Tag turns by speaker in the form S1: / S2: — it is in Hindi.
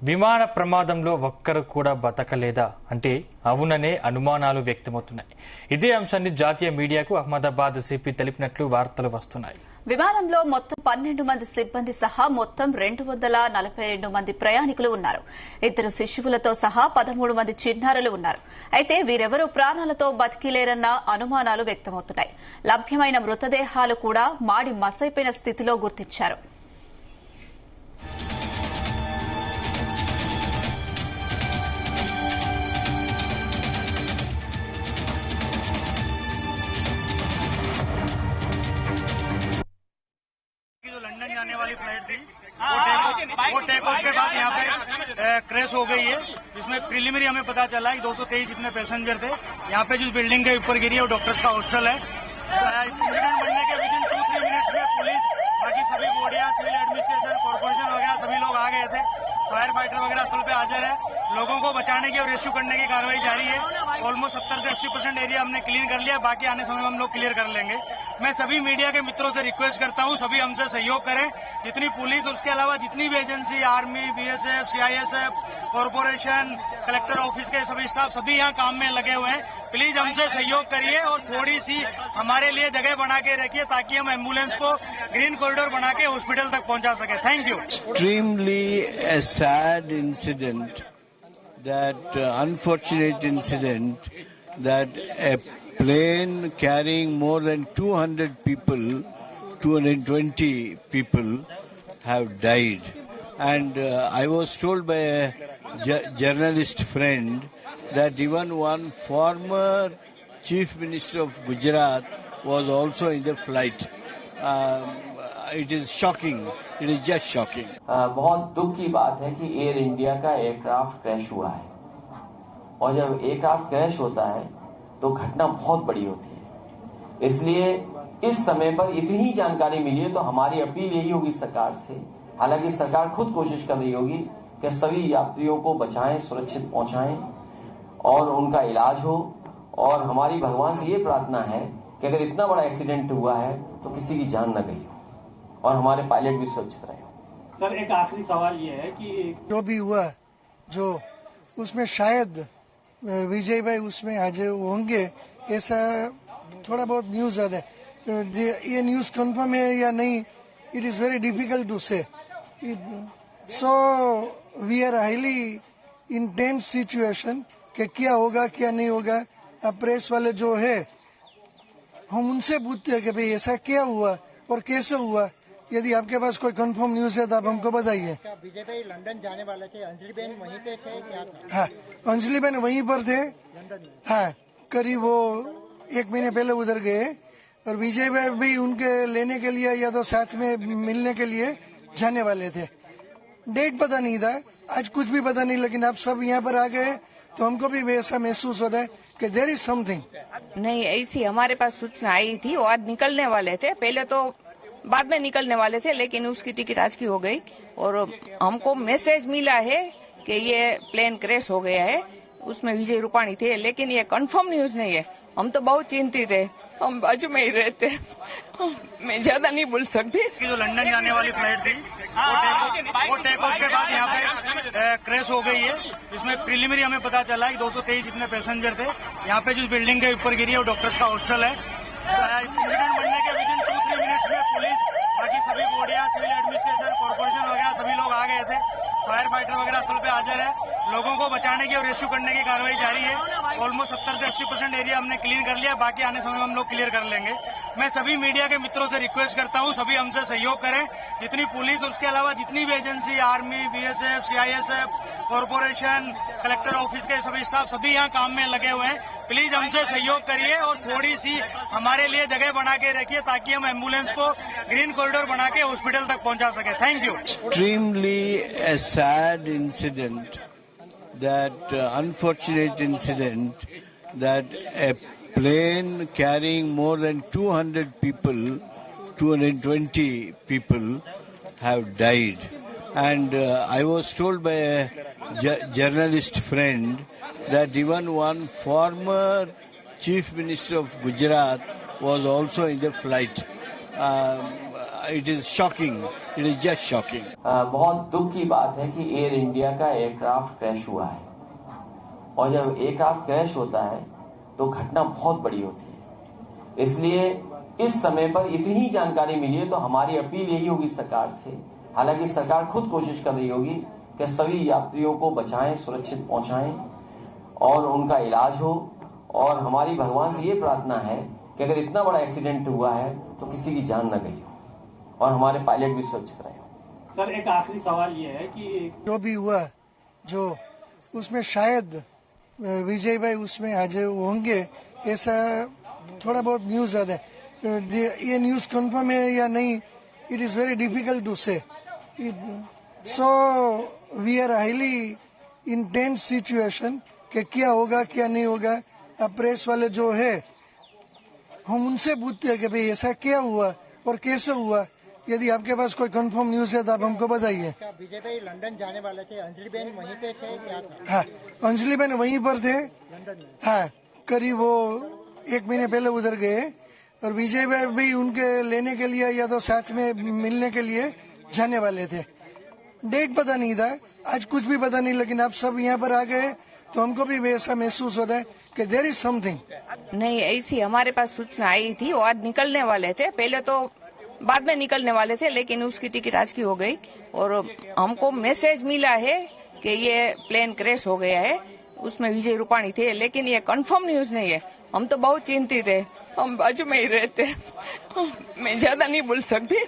S1: విమాన ప్రమాదంలో ఒక్కరు కూడా బతకలేదా అంటే అవుననే అనుమానాలు వ్యక్తమవుతున్నాయి. ఇదే అంశాన్ని జాతీయ మీడియాకు అహ్మదాబాద్ సిపి తెలిపినట్లు వార్తలు వస్తున్నాయి.
S2: విమానంలో మొత్తం 12 మంది సిబ్బంది సహా మొత్తం 242 మంది ప్రయాణికులు ఉన్నారు. 2 శిశువులతో సహా 13 మంది చిన్నారులు ఉన్నారు. అయితే వీరెవరూ ప్రాణాలతో బతికిలేరన్న అనుమానాలు వ్యక్తమవుతున్నాయి. లభ్యమైన మృతదేహాలు కూడా మాడి మసైపోయిన స్థితిలో గుర్తించారు.
S3: लंदन जाने वाली फ्लाइट थी वो टेक ऑफ के बाद यहाँ पे क्रैश हो गई है, जिसमें प्रिलिमिनरी हमें पता चला है 223 जितने पैसेंजर थे। यहाँ पे जिस बिल्डिंग के ऊपर गिरी है वो डॉक्टर्स का हॉस्टल है। इंसिडेंट बनने के विदिन 2-3 मिनट्स में पुलिस, बाकी सभी बॉडियां, सिविल एडमिनिस्ट्रेशन, कॉर्पोरेशन वगैरह सभी लोग आ गए थे। फायर फाइटर वगैरह स्थल पे हाजिर है। लोगों को बचाने की और रेस्क्यू करने की कार्रवाई जारी है। ऑलमोस्ट 70 से 80% एरिया हमने क्लीन कर लिया, बाकी आने समय में हम लोग क्लियर कर लेंगे। मैं सभी मीडिया के मित्रों से रिक्वेस्ट करता हूं, सभी हमसे सहयोग करें। जितनी पुलिस, उसके अलावा जितनी भी agency, army, BSF, CISF, corporation, collector office के सभी स्टाफ सभी यहाँ काम में लगे हुए हैं। प्लीज हमसे सहयोग करिए और थोड़ी सी हमारे लिए जगह बना के रखिए ताकि हम एम्बुलेंस को ग्रीन कॉरिडोर बना के हॉस्पिटल तक पहुंचा सके। Thank you.
S4: Extremely a sad incident, that unfortunate incident that a plane carrying more than 200 people, 220 people have died. And I was told by a journalist friend that even one former chief minister of Gujarat was also in the flight. It is shocking. It is just shocking.
S5: बहुत दुख की बात है कि एयर इंडिया का एयरक्राफ्ट क्रैश हुआ है, और जब एयरक्राफ्ट क्रैश होता है तो घटना बहुत बड़ी होती है। इसलिए इस समय पर इतनी जानकारी मिली है तो हमारी अपील यही होगी सरकार से, हालांकि सरकार खुद कोशिश कर रही होगी कि सभी यात्रियों को बचाएं, सुरक्षित पहुंचाएं और उनका इलाज हो। और हमारी भगवान से ये प्रार्थना है कि अगर इतना बड़ा एक्सीडेंट हुआ है तो किसी की जान न गई हो और हमारे पायलट भी सुरक्षित रहे हो।
S6: सर, एक आखिरी सवाल ये है कि
S7: जो भी हुआ, जो उसमें शायद विजय भाई उसमें आज होंगे, ऐसा थोड़ा बहुत न्यूज आता है। ये न्यूज कंफर्म है या नहीं, it is very difficult to say. So we are highly in tense situation कि क्या होगा क्या नहीं होगा। अब प्रेस वाले जो है हम उनसे पूछते हैं कि भाई ऐसा क्या हुआ और कैसे हुआ। यदि आपके पास कोई कंफर्म न्यूज है तो आप हमको बताइए।
S8: बीजेपी लंदन जाने वाले थे, अंजलि बहन वहीं पे थे क्या?
S7: हाँ, अंजलि बहन वहीं पर थे। हाँ, करीब वो 1 महीने पहले उधर गए और विजय भाई भी उनके लेने के लिए या तो साथ में मिलने के लिए जाने वाले थे। डेट पता नहीं था, आज कुछ भी पता नहीं, लेकिन आप सब यहाँ पर आ गए तो हमको भी वैसा महसूस होता है कि देयर इज समथिंग।
S9: नहीं, ऐसी हमारे पास सूचना आई थी। वो आज निकलने वाले थे, पहले तो बाद में निकलने वाले थे, लेकिन उसकी टिकट आज की हो गई और हमको मैसेज मिला है कि ये प्लेन क्रैश हो गया है, उसमें विजय रूपाणी थे, लेकिन ये कंफर्म न्यूज नहीं है। हम तो बहुत चिंतित है, हम बाजू में ही रहते, मैं ज्यादा नहीं बोल सकती।
S3: जो लंदन जाने वाली फ्लाइट थी वो टेक ऑफ के बाद यहाँ पे क्रैश हो गई है, जिसमें प्रिलिमिनरी हमें पता चला है 223 जितने पैसेंजर थे। यहाँ पे जिस बिल्डिंग के ऊपर गिरी है वो डॉक्टर्स का हॉस्टल है। इंसिडेंट बनने के विदिन 2-3 मिनट्स में पुलिस, बाकी सभी बॉडियां, सिविल एडमिनिस्ट्रेशन, कॉर्पोरेशन वगैरह सभी लोग आ गए थे। फायर फाइटर वगैरह स्थल पे हाजिर है। लोगों को बचाने की और रेस्क्यू करने की कार्रवाई जारी है। ऑलमोस्ट 70 से 80% एरिया हमने क्लीन कर लिया, बाकी आने समय में हम लोग क्लियर कर लेंगे। मैं सभी मीडिया के मित्रों से रिक्वेस्ट करता हूं, सभी हमसे सहयोग करें। जितनी पुलिस, उसके अलावा जितनी भी agency, army, BSF, CISF, corporation, collector office के सभी स्टाफ सभी यहाँ काम में लगे हुए हैं। प्लीज हमसे सहयोग करिए और थोड़ी सी हमारे लिए जगह बना के रखिए ताकि हम एम्बुलेंस को ग्रीन कॉरिडोर बना के हॉस्पिटल तक पहुंचा सके। Thank you.
S4: Extremely a sad incident, that unfortunate incident that a plane carrying more than 200 people, 220 people have died. And I was told by a journalist friend that even one former chief minister of Gujarat was also in the flight. it is shocking. It is just shocking.
S5: बहुत दुख की बात है कि एयर इंडिया का एयरक्राफ्ट क्रैश हुआ है और जब एयरक्राफ्ट क्रैश होता है तो घटना बहुत बड़ी होती है। इसलिए इस समय पर इतनी जानकारी मिली है तो हमारी अपील यही होगी सरकार से, हालांकि सरकार खुद कोशिश कर रही होगी कि सभी यात्रियों को बचाएं, सुरक्षित पहुंचाएं और उनका इलाज हो। और हमारी भगवान से ये प्रार्थना है कि अगर इतना बड़ा एक्सीडेंट हुआ है तो किसी की जान न गई हो और हमारे पायलट भी सुरक्षित रहे हो।
S6: सर एक आखिरी सवाल ये है कि
S7: जो भी हुआ, जो उसमें शायद विजय भाई उसमें आज होंगे, ऐसा थोड़ा बहुत न्यूज आता है। ये न्यूज कंफर्म है या नहीं, it is very difficult to say. So we are highly intense situation कि क्या होगा क्या नहीं होगा। अब प्रेस वाले जो है हम उनसे पूछते हैं कि भाई ऐसा क्या हुआ और कैसे हुआ। यदि आपके पास कोई कंफर्म न्यूज है तो आप हमको बताइए।
S8: क्या विजय भाई लंदन जाने वाले थे, अंजलि बहन वहीं पे थे क्या?
S7: हाँ, अंजलि बहन वहीं पर थे।
S8: लंदन में?
S7: हाँ, करीब वो 1 महीने पहले उधर गए और विजय भाई भी उनके लेने के लिए या तो साथ में मिलने के लिए जाने वाले थे। डेट पता नहीं था, आज कुछ भी पता नहीं, लेकिन आप सब यहाँ पर आ गए तो हमको भी वैसा महसूस होता है कि देयर इज समथिंग।
S9: नहीं, ऐसी हमारे पास सूचना आई थी। वो आज निकलने वाले थे, पहले तो बाद में निकलने वाले थे, लेकिन उसकी टिकट आज की हो गई और हमको मैसेज मिला है कि ये प्लेन क्रैश हो गया है। उसमें विजय रूपाणी थे, लेकिन ये कंफर्म न्यूज नहीं है। हम तो बहुत चिंतित है, हम बाजू में ही रहते, मैं ज्यादा नहीं बोल सकती।